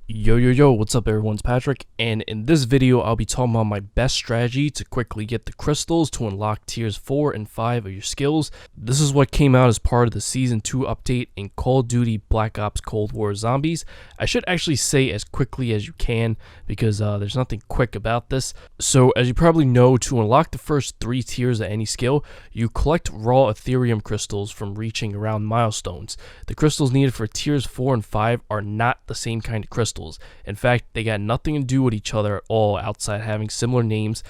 Yo, what's up everyone, it's Patrick, and in this video I'll be talking about my best strategy to quickly get the crystals to unlock tiers 4 and 5 of your skills. This is what came out as part of the Season 2 update in Call of Duty Black Ops Cold War Zombies. I should actually say as quickly as you can because there's nothing quick about this. So as you probably know, to unlock the first 3 tiers of any skill, you collect raw Ethereum crystals from reaching around milestones. The crystals needed for tiers 4 and 5 are not the same kind of crystals. In fact, they got nothing to do with each other at all outside having similar names.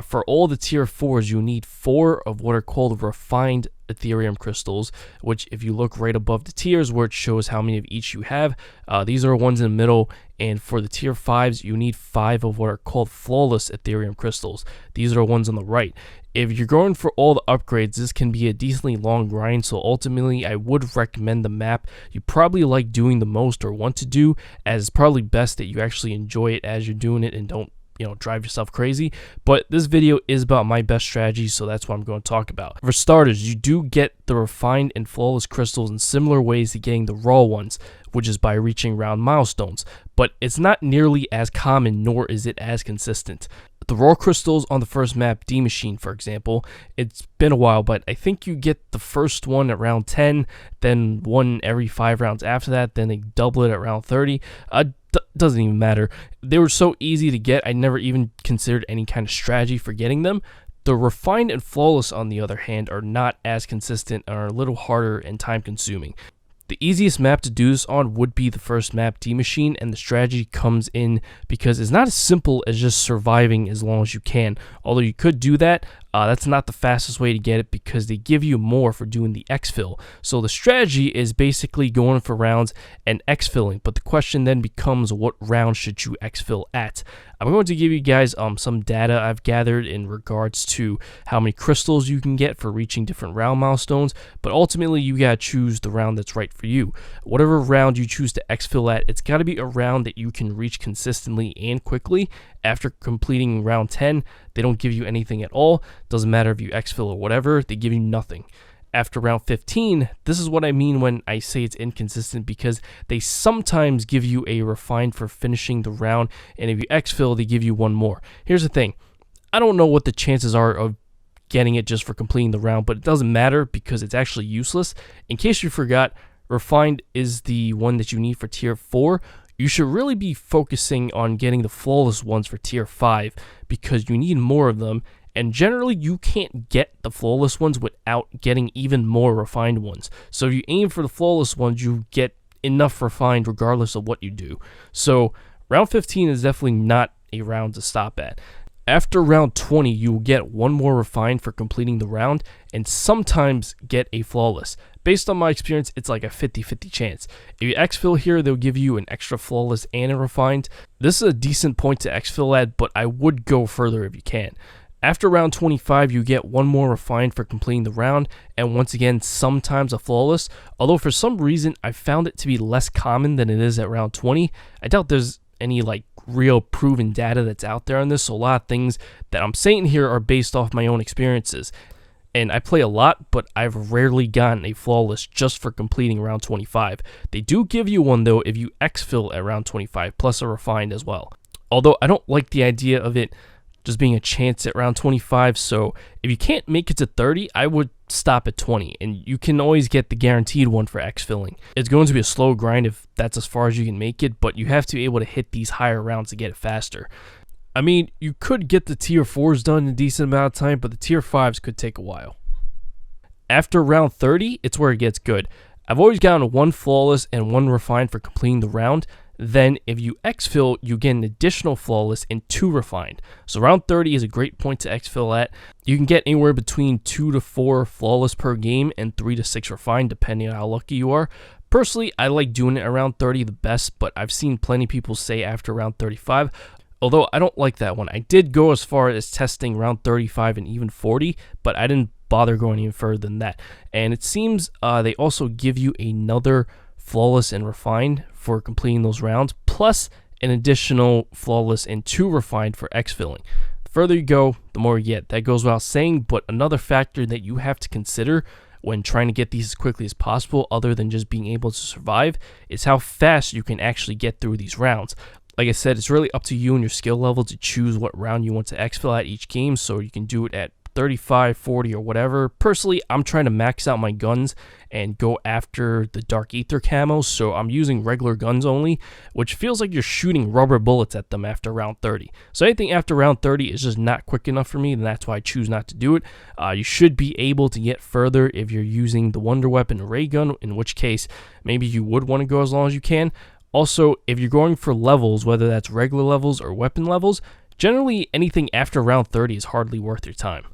For all the tier 4s, you need 4 of what are called refined Ethereum crystals, which if you look right above the tiers where it shows how many of each you have, these are ones in the middle. And for the tier 5s, you need 5 of what are called flawless Ethereum crystals. These are ones on the right. If you're going for all the upgrades, this can be a decently long grind, so ultimately I would recommend the map you probably like doing the most or want to do, as it's probably best that you actually enjoy it as you're doing it and don't drive yourself crazy. But this video is about my best strategy, so that's what I'm going to talk about. For starters, you do get the refined and flawless crystals in similar ways to getting the raw ones, which is by reaching round milestones, but it's not nearly as common, nor is it as consistent. The raw crystals on the first map, Maschine, for example, it's been a while, but I think you get the first one at round 10, then one every 5 rounds after that, then they double it at round 30. Doesn't even matter. They were so easy to get, I never even considered any kind of strategy for getting them. The refined and flawless, on the other hand, are not as consistent and are a little harder and time consuming. The easiest map to do this on would be the first map, Maschine, and the strategy comes in because it's not as simple as just surviving as long as you can. Although you could do that, that's not the fastest way to get it because they give you more for doing the exfil. So the strategy is basically going for rounds and exfilling, but the question then becomes, what round should you exfil at? I'm going to give you guys some data I've gathered in regards to how many crystals you can get for reaching different round milestones, but ultimately you gotta choose the round that's right for you. Whatever round you choose to exfil at, it's gotta be a round that you can reach consistently and quickly. After completing round 10, they don't give you anything at all. Doesn't matter if you exfil or whatever, they give you nothing. After round 15, this is what I mean when I say it's inconsistent, because they sometimes give you a refined for finishing the round, and if you exfil, they give you one more. Here's the thing, I don't know what the chances are of getting it just for completing the round, but it doesn't matter because it's actually useless. In case you forgot, refined is the one that you need for tier 4. You should really be focusing on getting the flawless ones for tier 5 because you need more of them. And generally, you can't get the flawless ones without getting even more refined ones. So if you aim for the flawless ones, you get enough refined regardless of what you do. So round 15 is definitely not a round to stop at. After round 20, you will get one more refined for completing the round and sometimes get a flawless. Based on my experience, it's like a 50-50 chance. If you exfil here, they'll give you an extra flawless and a refined. This is a decent point to exfil at, but I would go further if you can. After round 25, you get one more refined for completing the round, and once again, sometimes a flawless, although for some reason, I found it to be less common than it is at round 20. I doubt there's any real proven data that's out there on this, so a lot of things that I'm saying here are based off my own experiences. And I play a lot, but I've rarely gotten a flawless just for completing round 25. They do give you one though if you exfil at round 25, plus a refined as well. Although I don't like the idea of it just being a chance at round 25, so if you can't make it to 30, I would stop at 20, and you can always get the guaranteed one for exfilling. It's going to be a slow grind if that's as far as you can make it, but you have to be able to hit these higher rounds to get it faster. I mean, you could get the tier 4s done in a decent amount of time, but the tier 5s could take a while. After round 30, it's where it gets good. I've always gotten one flawless and one refined for completing the round. Then if you exfil, you get an additional flawless and 2 refined. So round 30 is a great point to exfil at. You can get anywhere between 2 to 4 flawless per game and 3 to 6 refined depending on how lucky you are. Personally, I like doing it around 30 the best, but I've seen plenty of people say after round 35. Although I don't like that one. I did go as far as testing round 35 and even 40, but I didn't bother going even further than that. And it seems they also give you another flawless and refined for completing those rounds, plus an additional flawless and 2 refined for exfilling. The further you go, the more you get. That goes without saying, but another factor that you have to consider when trying to get these as quickly as possible, other than just being able to survive, is how fast you can actually get through these rounds. Like I said, it's really up to you and your skill level to choose what round you want to exfil at each game, so you can do it at 35, 40, or whatever. Personally, I'm trying to max out my guns and go after the Dark Ether camo, so I'm using regular guns only, which feels like you're shooting rubber bullets at them after round 30. So anything after round 30 is just not quick enough for me, and that's why I choose not to do it. You should be able to get further if you're using the Wonder Weapon ray gun, in which case maybe you would want to go as long as you can. Also, if you're going for levels, whether that's regular levels or weapon levels, generally anything after round 30 is hardly worth your time.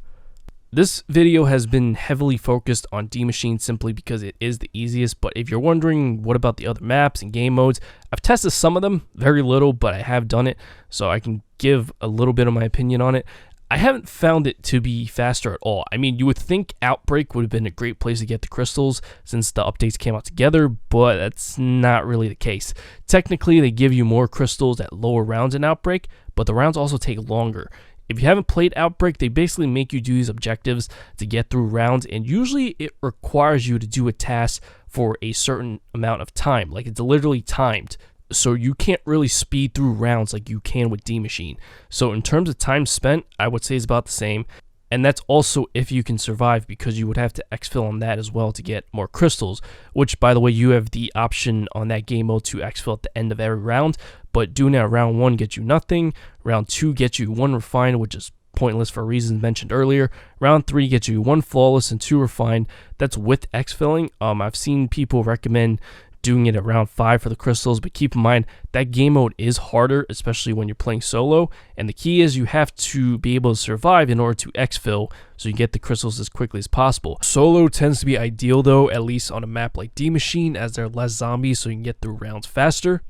This video has been heavily focused on D-Machine simply because it is the easiest, but if you're wondering what about the other maps and game modes, I've tested some of them, very little, but I have done it, so I can give a little bit of my opinion on it. I haven't found it to be faster at all. I mean, you would think Outbreak would have been a great place to get the crystals since the updates came out together, but that's not really the case. Technically, they give you more crystals at lower rounds in Outbreak, but the rounds also take longer. If you haven't played Outbreak, they basically make you do these objectives to get through rounds, and usually it requires you to do a task for a certain amount of time. Like, it's literally timed, so you can't really speed through rounds like you can with D-Machine. So in terms of time spent, I would say it's about the same, and that's also if you can survive, because you would have to exfil on that as well to get more crystals, which, by the way, you have the option on that game mode to exfil at the end of every round, but doing that round 1 gets you nothing, round 2 gets you 1 refined, which is pointless for reasons mentioned earlier, round 3 gets you 1 flawless and 2 refined. That's with exfilling. I've seen people recommend doing it at round 5 for the crystals, but keep in mind that game mode is harder, especially when you're playing solo, and the key is you have to be able to survive in order to exfil so you get the crystals as quickly as possible. Solo tends to be ideal though, at least on a map like D-Machine, as there are less zombies so you can get through rounds faster.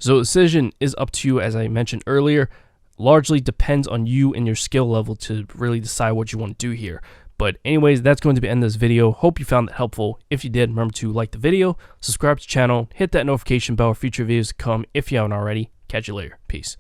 So the decision is up to you, as I mentioned earlier. Largely depends on you and your skill level to really decide what you want to do here. But anyways, that's going to be the end of this video. Hope you found it helpful. If you did, remember to like the video, subscribe to the channel, hit that notification bell for future videos to come if you haven't already. Catch you later. Peace.